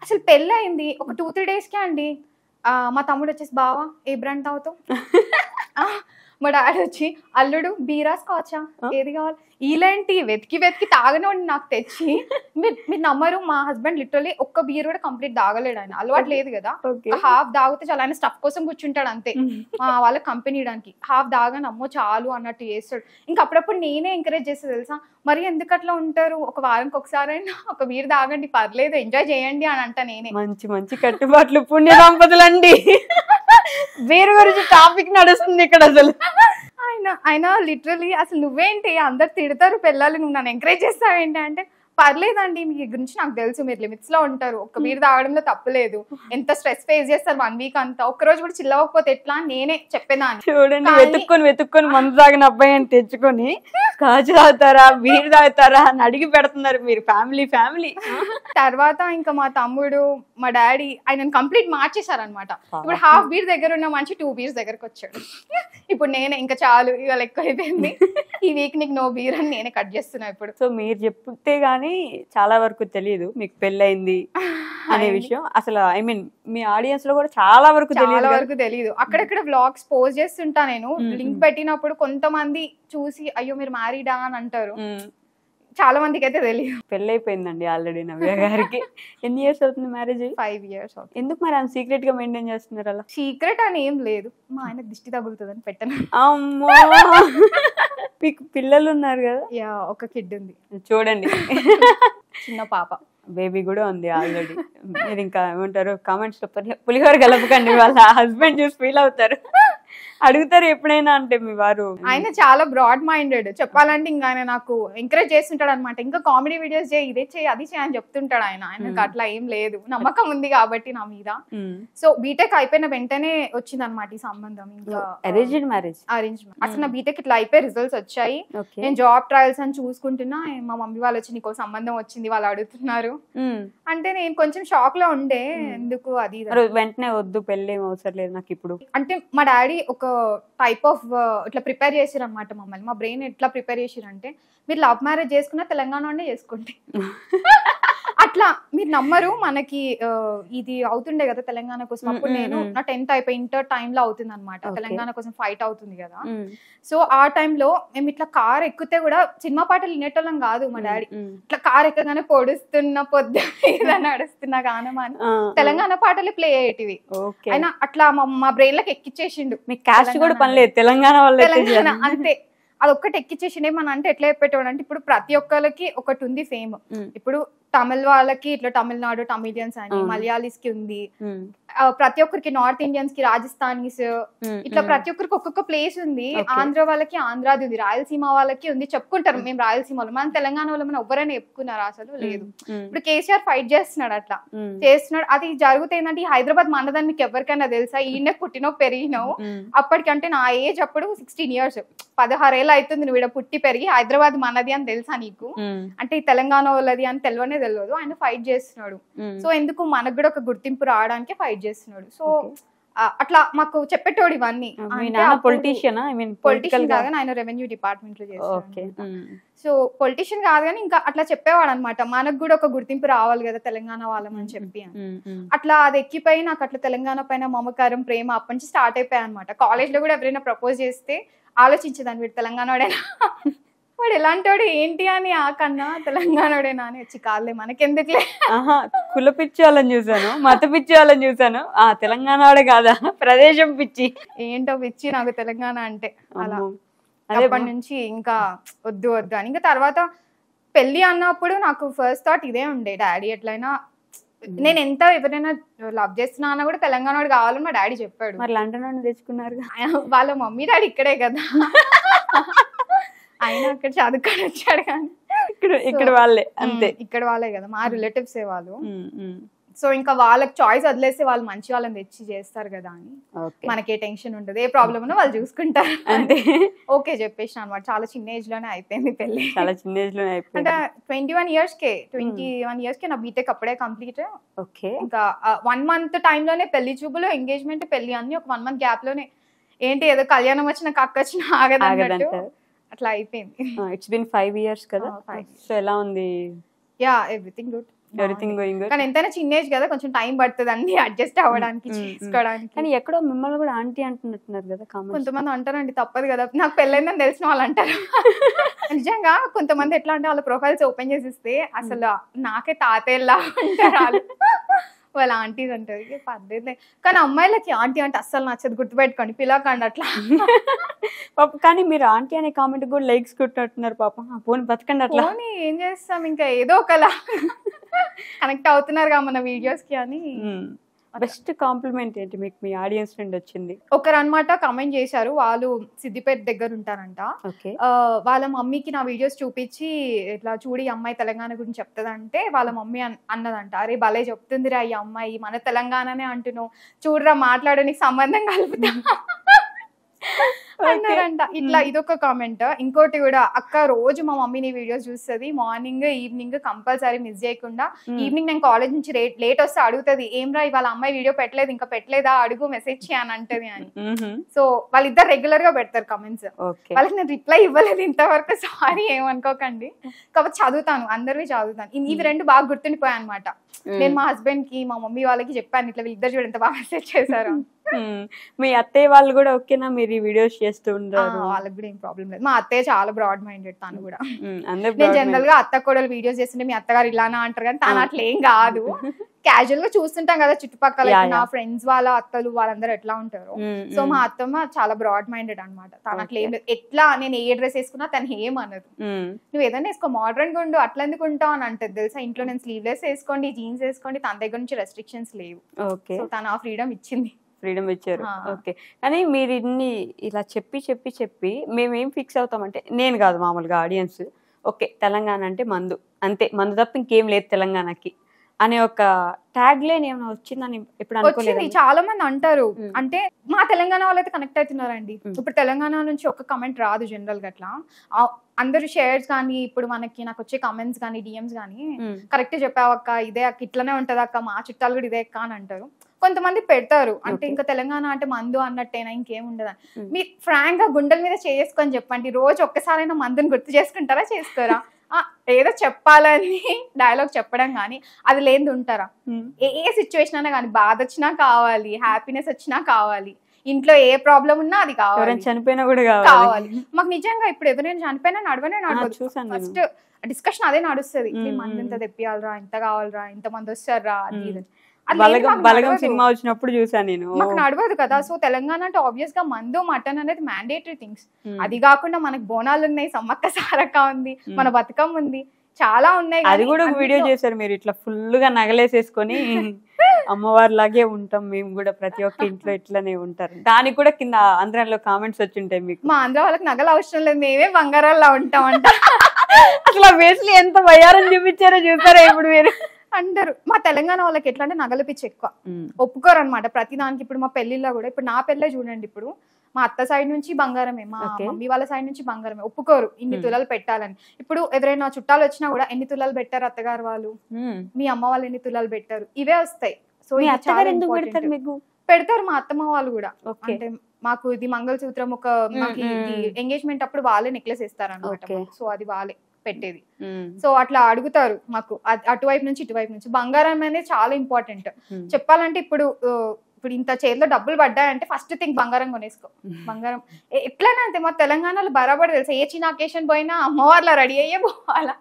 అసలు పెళ్ళి అయింది ఒక 2-3 డేస్కే అండి. మా తమ్ముడు వచ్చేసి బావా ఏ బ్రాండ్ తాగుతావు, మా డాడీ వచ్చి అల్లుడు బీరా స్కాచా ఏది కావాలి, ఇలాంటి వెతికి వెతికి తాగనోండి నాకు తెచ్చి. మీరు నమ్మరు, మా హస్బెండ్ లిటరలీ ఒక్క బీర్ కూడా కంప్లీట్ తాగలేడు. ఆయన అలవాటు లేదు కదా, హాఫ్ తాగితే చాలా, ఆయన స్టఫ్ కోసం కూర్చుంటాడు అంతే, వాళ్ళకి కంపెనీ ఇవ్వడానికి. హాఫ్ తాగని అమ్మో చాలు అన్నట్టు చేస్తాడు. ఇంకా అప్పుడప్పుడు నేనే ఎంకరేజ్ చేస్తా తెలుసా, మరి ఎందుకు అట్లా ఉంటారు, ఒక వారానికి ఒకసారైనా ఒక బీర్ తాగండి పర్లేదు ఎంజాయ్ చేయండి అని అంట నేనే. మంచి మంచి కట్టుబాట్లు పుణ్య దంపతులండి. బీర్ గురించి టాపిక్ నడుస్తుంది ఇక్కడ అసలు. ఆయన లిటరలీ అసలు నువ్వేంటి అందరు తిడతారు పిల్లలు, నువ్వు నన్ను ఎంకరేజ్ చేస్తావేంటి అంటే, పర్లేదండి మీ గురించి నాకు తెలుసు, మీరు లిమిట్స్ లో ఉంటారు, ఒక్క బీర్ తాగడంలో తప్పులేదు, ఎంత స్ట్రెస్ ఫేస్ చేస్తారు 1 వీక్ అంతా, ఒక్కరోజు కూడా చిల్లవకపోతే ఎట్లా అని నేనే చెప్పేదాన్ని. చూడండి వెతుక్కొని మందు తాగిన అబ్బాయి అని తెచ్చుకొని స్కాచ్ తాగుతారా బీర్ తాగుతారా అని అడిగి పెడుతున్నారు మీరు. ఫ్యామిలీ తర్వాత ఇంకా మా తమ్ముడు మా డాడీ ఆయన కంప్లీట్ మార్చేశారనమాట. ఇప్పుడు హాఫ్ బీర్ దగ్గర ఉన్న మంచి 2 బీర్స్ దగ్గరకు వచ్చాడు. ఇప్పుడు నేనే ఇంకా చాలు ఇవాళ ఎక్కువ అయిపోయింది, ఈ వీక్ నీకు నో బీర్ అని నేనే కట్ చేస్తున్నా ఇప్పుడు. సో మీరు చెప్తే గానీ చాలా వరకు తెలియదు మీకు పెళ్ళయింది అనే విషయం. అసలు ఐ మీన్ మీ ఆడియన్స్ లో కూడా చాలా వరకు తెలియదు. అక్కడక్కడ వ్లాగ్స్ పోస్ట్ చేస్తుంటా నేను, లింక్ పెట్టినప్పుడు కొంతమంది చూసి అయ్యో మీరు మ్యారీడా అని అంటారు, చాలా మందికి అయితే తెలియదు. పెళ్ళైపోయిందండి ఆల్రెడీ నవ్య గారికి. ఎన్ని ఇయర్స్ అవుతుంది మ్యారేజ్? 5 years అవుతుంది. ఎందుకు మరి అంత సీక్రెట్ గా మెయింటైన్ చేస్తున్నారు? అలా సీక్రెట్ అని ఏం లేదు, మా ఆయన దిష్టి తగులుతుందని పెట్టను. అమ్మో, మీకు పిల్లలు ఉన్నారు కదా? యా, ఒక కిడ్ ఉంది చూడండి, చిన్న పాప, బేబీ కూడా ఉంది ఆల్రెడీ. మీరు ఇంకా ఏమంటారు కామెంట్స్ లో పులిహోర కలపకండి, వాళ్ళ హస్బెండ్ చూసి ఫీల్ అవుతారు, అడుగుతారు ఎప్పుడైనా. అంటే మీ వారు ఆయన చాలా బ్రాడ్ మైండెడ్ చెప్పాలంటే, ఇంకా ఆయన నాకు ఎంకరేజ్ చేస్తుంటాడు అనమాట, ఇంకా కామెడీ వీడియోస్ చేయి ఇదే చేయి అది చేయి అని చెప్తుంటాడు. ఆయనకు అట్లా ఏం లేదు, నమ్మకం ఉంది కాబట్టి నా మీద. సో బీటెక్ అయిపోయిన వెంటనే వచ్చింది అనమాట ఈ సంబంధం. ఇంకా అరేంజ్డ్ మ్యారేజ్. అసలు నా బీటెక్ ఇట్లా అయిపోయి రిజల్ట్స్ వచ్చాయి, నేను జాబ్ ట్రయల్స్ అని చూసుకుంటున్నా, మా మమ్మీ వాళ్ళు వచ్చి నీకు సంబంధం వచ్చింది వాళ్ళు అడుగుతున్నారు అంటే నేను కొంచెం షాక్ లో ఉండే, ఎందుకు అది వెంటనే వద్దు పెళ్లి ఏం అవసరం లేదు నాకు ఇప్పుడు అంటే. మా డాడీ ఒక టైప్ ఆఫ్ ఇట్లా ప్రిపేర్ చేసిరు అనమాట మమ్మల్ని, మా బ్రెయిన్ ఎట్లా ప్రిపేర్ చేసిరంటే, మీరు లవ్ మ్యారేజ్ చేసుకున్నా తెలంగాణలోనే చేసుకోండి అట్లా. మీరు నమ్మరు, మనకి ఇది అవుతుండే కదా తెలంగాణ కోసం, అప్పుడు నేను నా 10th అయిపోయి ఇంటర్ టైంలో అవుతుంది అనమాట, తెలంగాణ కోసం ఫైట్ అవుతుంది కదా. సో ఆ టైంలో మేము ఇట్లా కార్ ఎక్కితే కూడా సినిమా పాటలు వినేటోళ్ళం కాదు. మా డాడీ ఇట్లా కార్ ఎక్కగానే పొడుస్తున్న పొద్దు నడుస్తున్నా గానం అని తెలంగాణ పాటలు ప్లే అయ్యేటివి. అయినా అట్లా మా బ్రెయిన్ లకి ఎక్కిచ్చేసిండు. మీకు కాస్ట్ కూడా పని లేదు, తెలంగాణ తెలంగాణ అంతే, అదొక్కటి ఎక్కిచ్చేసిండే. మన అంటే ఎట్లా చెప్పేటోడు అంటే, ఇప్పుడు ప్రతి ఒక్కరికి ఒకటి ఉంది ఫేమ్. ఇప్పుడు తమిళ వాళ్ళకి ఇట్లా తమిళనాడు తమిళియన్స్ అని, మలయాళీస్ కి ఉంది, ప్రతి ఒక్కరికి నార్త్ ఇండియన్స్ కి రాజస్థానీస్, ఇట్లా ప్రతి ఒక్కరికి ఒక్కొక్క ప్లేస్ ఉంది. ఆంధ్ర వాళ్ళకి ఆంధ్రాది ఉంది, రాయలసీమ వాళ్ళకి ఉంది, చెప్పుకుంటారు మేము రాయలసీమ వాళ్ళు. మన తెలంగాణ వాళ్ళు మనం ఎవరైనా చెప్పుకున్నారు అసలు లేదు. ఇప్పుడు కేసీఆర్ ఫైట్ చేస్తున్నాడు, అట్లా చేస్తున్నాడు. అది జరుగుతుంది ఏంటంటే, ఈ హైదరాబాద్ మనదని మీకు ఎవరికైనా తెలుసా, ఈయన పుట్టినవు పెరిగినావు. అప్పటికంటే నా ఏజ్ అప్పుడు 16 years, 16 ఏళ్ళు అవుతుంది నువ్వు ఇక్కడ పుట్టి పెరిగి, హైదరాబాద్ మనది అని తెలుసా నీకు అంటే, ఈ తెలంగాణ వాళ్ళది అని తెలియనే తెలియదు. ఆయన ఫైట్ చేస్తున్నాడు. సో ఎందుకు మనకు కూడా ఒక గుర్తింపు రావడానికి ఫైట్ చేస్తున్నాడు. సో అట్లా మాకు చెప్పేటోడు ఇవన్నీ. పొలిటీషియన్ కాదు, ఆయన రెవెన్యూ డిపార్ట్మెంట్ లో చేస్తాడు. సో పొలిటీషియన్ కాదు కానీ ఇంకా అట్లా చెప్పేవాడు అనమాట, మనకు కూడా ఒక గుర్తింపు రావాలి కదా తెలంగాణ వాళ్ళం అని చెప్పి. అట్లా అది ఎక్కిపోయి నాకు అట్లా తెలంగాణ పైన మమకారం ప్రేమ అప్పటి నుంచి స్టార్ట్ అయిపోయాయి అనమాట. కాలేజ్ లో కూడా ఎవరైనా ప్రపోజ్ చేస్తే ఆలోచించేదాన్ని, వీడు తెలంగాణ వాడేనా, వాడు ఎలాంటి వాడు ఏంటి అని, ఆ కన్నా తెలంగాణ వాడేనా అని వచ్చి కాదులే మనకెందుకులే. కుల పిచ్చి వాళ్ళని చూసాను, మత పిచ్చి వాళ్ళని చూసాను, తెలంగాణ వాడే కాదా ప్రదేశం పిచ్చి, ఏంటో పిచ్చి నాకు తెలంగాణ అంటే. అలా అప్పటి నుంచి ఇంకా వద్దు వద్దు అని. ఇంకా తర్వాత పెళ్లి అన్నప్పుడు నాకు ఫస్ట్ థాట్ ఇదే ఉండే, డాడీ ఎట్లయినా నేను ఎంత ఎవరైనా లవ్ చేస్తున్నా అన్నా కూడా తెలంగాణ వాడు కావాలని మా డాడీ చెప్పాడు. మరి లండన్ తెచ్చుకున్నారు, వాళ్ళ మమ్మీ డాడీ ఇక్కడే కదా, ఆయన అక్కడ చదువుకొని వచ్చాడు కానీ ఇక్కడ వాళ్ళే అంతే, ఇక్కడ వాళ్ళే కదా మా రిలేటివ్స్ వాళ్ళు. సో ఇంకా వాళ్ళకి చాయిస్ వదిలేస్తే వాళ్ళు మంచి వాళ్ళని తెచ్చి చేస్తారు కదా అని, మనకే టెన్షన్ ఉండదు, ఏ ప్రాబ్లం ఉన్నా వాళ్ళు చూసుకుంటారు అంటే ఓకే చెప్పేసిన అనమాట. చాలా చిన్న ఏజ్ లోనే అయిపోయింది పెళ్లి, చాలా చిన్న ఏజ్ లోనే అయిపోయింది. అంటే 21 years కే నా బీటెక్ అప్పుడే కంప్లీట్. ఇంకా 1 month టైంలోనే పెళ్లి చూపులు, ఎంగేజ్మెంట్, పెళ్లి అన్ని ఒక 1 month గ్యాప్ లోనే. ఏంటి ఏదో కళ్యాణం వచ్చిన కక్క వచ్చిన ఆగదన్నట్టు అట్లా అయిపోయింది. ఇట్స్ బీన్ 5 years కదా. సో ఎలా ఉంది? Yeah everything good. Everything going good. కానీ ఎంతైనా చిన్న ఏజ్ కదా, కొంచెం టైం పడుతుంది అన్ని అడ్జస్ట్ అవ్వడానికి, చేసుకోవడానికి. కానీ ఎక్కడో మిమ్మల్ని కూడా ఆంటీ అంటున్నట్టున్నారు కదా కామెంట్. కొంతమంది అంటారండి, తప్పదు కదా, నాకు పెళ్ళైందని తెలిసిన వాళ్ళు అంటారు. నిజంగా కొంతమంది ఎట్లా అంటే వాళ్ళ ప్రొఫైల్స్ ఓపెన్ చేసి ఇస్తే అసలు నాకే తాతయ్యలా అంటారు వాళ్ళు. వాళ్ళ ఆంటీస్ అంటారు, ఇక పద్ధతి. కానీ అమ్మాయిలకి ఆంటీ అంటే అస్సలు నచ్చదు, గుర్తుపెట్టుకోండి, పిలకండి అట్లా. పాప కానీ మీరు ఆంటీ అనే కామెంట్ కూడా లైక్స్ కొట్టినట్టున్నారు పాప. పోనీ బతకండి అట్లా. పోనీ ఏం చేస్తాం, ఇంకా ఏదో ఒకలా కనెక్ట్ అవుతున్నారు కదా మన వీడియోస్ కి అని. బెస్ట్ కాంప్లిమెంట్ ఏంటి మీకు మీ ఆడియన్స్ నుండి వచ్చింది? ఒకరు అనమాట కమెంట్ చేశారు, వాళ్ళు సిద్దిపేట దగ్గర ఉంటారంట. వాళ్ళ మమ్మీకి నా వీడియోస్ చూపించి ఇట్లా చూడి అమ్మాయి తెలంగాణ గురించి చెప్తుందంటే వాళ్ళ మమ్మీ అన్నదంట, అరే భలే చెప్తుందిరా ఈ అమ్మాయి, మన తెలంగాణనే అంటున్నావు, చూడరా మాట్లాడు, నీకు సంబంధం కలుపుతా అన్నారంట. ఇట్లా ఇదొక కామెంట్. ఇంకోటి కూడా, అక్క రోజు మా మమ్మీ నీ వీడియోస్ చూస్తుంది, మార్నింగ్ ఈవినింగ్ కంపల్సరీ మిస్ చేయకుండా. ఈవినింగ్ నేను కాలేజ్ నుంచి లేట్ వస్తే అడుగుతుంది, ఏం రా ఇవాళ అమ్మాయి వీడియో పెట్టలేదు, ఇంకా పెట్టలేదా అడుగు, మెసేజ్ చేయని అంటది అని. సో వాళ్ళిద్దరు రెగ్యులర్ గా పెడతారు కమెంట్స్. వాళ్ళకి నేను రిప్లై ఇవ్వలేదు ఇంతవరకు, సారీ ఏమనుకోకండి. కాబట్టి చదువుతాను, అందరివి చదువుతాను. ఇవి రెండు బాగా గుర్తుండిపోయాయి అనమాట. నేను మా హస్బెండ్ కి మా మమ్మీ వాళ్ళకి చెప్పాను, ఇట్లా వీళ్ళిద్దరు చూడు ఎంత బాగా మెసేజ్ చేశారు. మీ అత్తయ్య వాళ్ళు కూడా ఓకేనా మీరు ఈ వీడియోస్ చేస్తూ ఉంటారు? వాళ్ళకి కూడా ఏం ప్రాబ్లం లేదు. మా అత్తయ్య చాలా బ్రాడ్ మైండెడ్, తను కూడా. నేను జనరల్ గా అత్త కోడలు వీడియోస్ చేస్తుంటే మీ అత్తగారు ఇలానా అంటారు, కానీ తను అట్లా ఏం కాదు. క్యాజువల్ గా చూస్తుంటాం కదా చుట్టుపక్కల, నా ఫ్రెండ్స్ వాళ్ళ అత్తలు వాళ్ళందరూ ఎట్లా ఉంటారు. సో మా అత్తమ్మ చాలా బ్రాడ్ మైండెడ్ అనమాట. తను అట్లా ఏం లేదు, ఎట్లా నేను ఏ డ్రెస్ వేసుకున్నా తను ఏమనదు. నువ్వు ఏదైనా వేసుకో, మోడర్న్ గా ఉండు, అట్లా ఎందుకు ఉంటావు అని అంటది తెలుసా. ఇంట్లో నేను స్లీవ్లెస్ వేసుకోండి, జీన్స్ వేసుకోండి, తన దగ్గర నుంచి రెస్ట్రిక్షన్స్ లేవు. సో తను ఆ ఫ్రీడమ్ ఇచ్చింది. ఫ్రీడమ్ ఇచ్చారు. ఓకే. కానీ మీరు ఇన్ని ఇలా చెప్పి మేమేం ఫిక్స్ అవుతామంటే, నేను కాదు మామూలుగా ఆడియన్స్, ఓకే తెలంగాణ అంటే మందు, అంతే, మందు తప్ప ఇంకేం లేదు తెలంగాణకి అనే ఒక ట్యాగ్ లైన్ ఏమైనా వచ్చిందని ఎప్పుడు అనుకోలేదు? చాలా మంది అంటారు, అంటే మా తెలంగాణ వాళ్ళైతే కనెక్ట్ అవుతున్నారండి. ఇప్పుడు తెలంగాణ నుంచి ఒక కమెంట్ రాదు జనరల్ గా, అట్లా అందరు షేర్స్ కానీ ఇప్పుడు నాకు వచ్చే కమెంట్స్ కానీ డిఎమ్స్ కానీ, కరెక్ట్ చెప్పావక్క, ఇదే అక్క, ఇట్లనే ఉంటది అక్క, మా చుట్టాలు కూడా ఇదే అక్క అని అంటారు. కొంతమంది పెడతారు, అంటే ఇంకా తెలంగాణ అంటే మందు అన్నట్టేనా, ఇంకేం ఉండదని. మీరు ఫ్రాంక్ గా గుండెల మీద చేసుకొని చెప్పండి, రోజు ఒక్కసారైనా మందుని గుర్తు చేసుకుంటారా, చేసుకోరా? ఏదో చెప్పాలని డైలాగ్ చెప్పడం కానీ అది లేని ఉంటారా? ఏ సిచ్యువేషన్ అయినా కానీ, బాధ వచ్చినా కావాలి, హ్యాపీనెస్ వచ్చినా కావాలి, ఇంట్లో ఏ ప్రాబ్లం ఉన్నా అది కావాలి, చనిపోయినా కూడా కావాలి. మాకు నిజంగా ఇప్పుడు ఎవరైనా చనిపోయినా నడవనే నడవదు, ఫస్ట్ డిస్కషన్ అదే నడుస్తుంది. మంది ఇంత తెప్పియాలరా, ఎంత కావాలరా, ఇంత మంది వస్తారా, అది బలగం సినిమా వచ్చినప్పుడు చూసాను నేను. మాకు నడవదు కదా. సో తెలంగాణ అంటే ఆబ్వియస్ గా మందు మటన్ అనేది మ్యాండేటరీ థింగ్స్. అది కాకుండా మనకు బోనాలు ఉన్నాయి, సమ్మక్క సారక్క ఉంది, మన బతుకమ్మ ఉంది, చాలా ఉన్నాయి. అది కూడా ఒక వీడియో చేశారు మీరు, ఇట్లా ఫుల్ గా నగలేసేసుకొని అమ్మవారి లాగే ఉంటాం మేము కూడా, ప్రతి ఒక్క ఇంట్లో ఇట్లానే ఉంటారు. దానికి కూడా కింద ఆంధ్రాలో కామెంట్స్ వచ్చి ఉంటాయి మీకు, మా ఆంధ్ర వాళ్ళకి నగలు అవసరం లేదు, మేమే బంగారాల్లో ఉంటాం అంట. అసలు బేస్లీ ఎంత వయ్యారని చూపించారో చూసారా ఇప్పుడు మీరు అంటారు. మా తెలంగాణ వాళ్ళకి ఎట్లా అంటే నగల పిచ్చి ఎక్కువ, ఒప్పుకోరు అనమాట ప్రతి దానికి. ఇప్పుడు మా పెళ్లిలో కూడా, ఇప్పుడు నా పెళ్ళే చూడండి, ఇప్పుడు మా అత్త సైడ్ నుంచి బంగారమే, మా మమ్మీ వాళ్ళ సైడ్ నుంచి బంగారమే, ఒప్పుకోరు ఇన్ని తులాలు పెట్టాలని. ఇప్పుడు ఎవరైనా చుట్టాలు వచ్చినా కూడా ఎన్ని తులాలు పెట్టారు అత్తగారు వాళ్ళు, మీ అమ్మ వాళ్ళు ఎన్ని తులాలు పెట్టారు, ఇవే వస్తాయి. సో పెడతారు మా అత్తమ్మ వాళ్ళు కూడా. అంటే మాకు ఇది మంగళసూత్రం, ఒక మాకు ఎంగేజ్మెంట్ అప్పుడు వాళ్ళే నెక్లెస్ ఇస్తారు అనమాట. సో అది వాళ్ళే పెట్టేది. సో అట్లా అడుగుతారు మాకు, అటువైపు నుంచి ఇటువైపు నుంచి. బంగారం అనేది చాలా ఇంపార్టెంట్. చెప్పాలంటే ఇప్పుడు ఇంత చేతిలో డబ్బులు పడ్డాయంటే ఫస్ట్ థింగ్ బంగారం కొనేసుకో. బంగారం ఎట్లయినా అంతే, మా తెలంగాణలో బరాబర్ తెలుసా, ఏ చిన్న అకేషన్ పోయినా అమ్మవార్లా రెడీ అయ్యే పోవాలా.